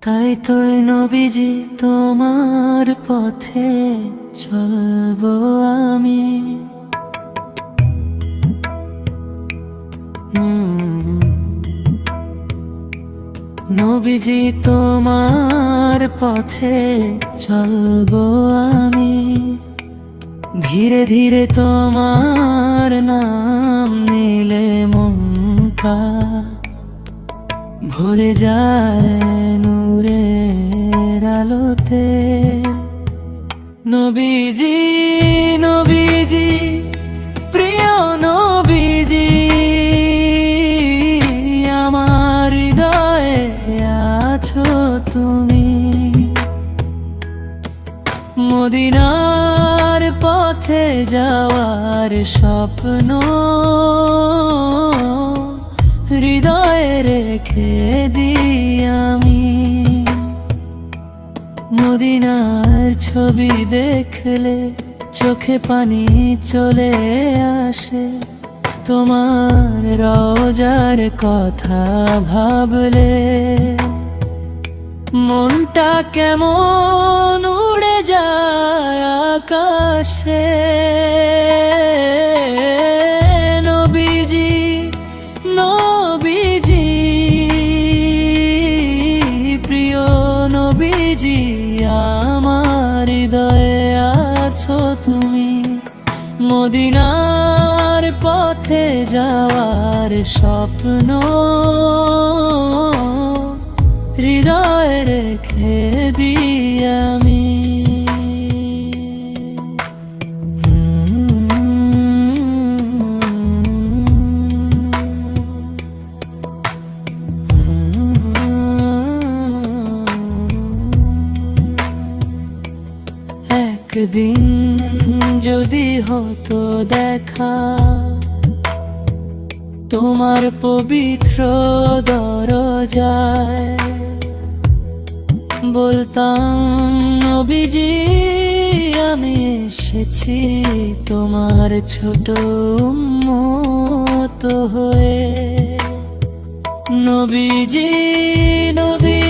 তাই তোই নবীজি তোমার পথে চলবো আমি। নবীজি তোমার পথে চলবো আমি। ধীরে ধীরে তোমার নাম নিলে মনটা ভরে যায় নূরের আলোতে। নবীজি নবীজি প্রিয় নবীজি, আমার হৃদয়ে আছো তুমি। মদিনার পথে যাওয়ার স্বপ্ন হৃদয়ে রেখে দিই আমি। মদিনার ছবি দেখলে চোখে পানি চলে আসে। তোমার রওজার কথা ভাবলে মনটা কেমন উড়ে যায় আকাশে। নবীজি নবীজি প্রিয় নবীজি, আমার হৃদয়ে আছো তুমি। মদিনার পথে যাওয়ার স্বপ্ন হৃদয়ে রেখে দিই আমি। একদিন যদি হতো দেখা তোমার পবিত্র দরজায়, বলতাম নবীজি আমি এসেছি তোমার ছোট উম্মত হয়ে। নবীজি নবী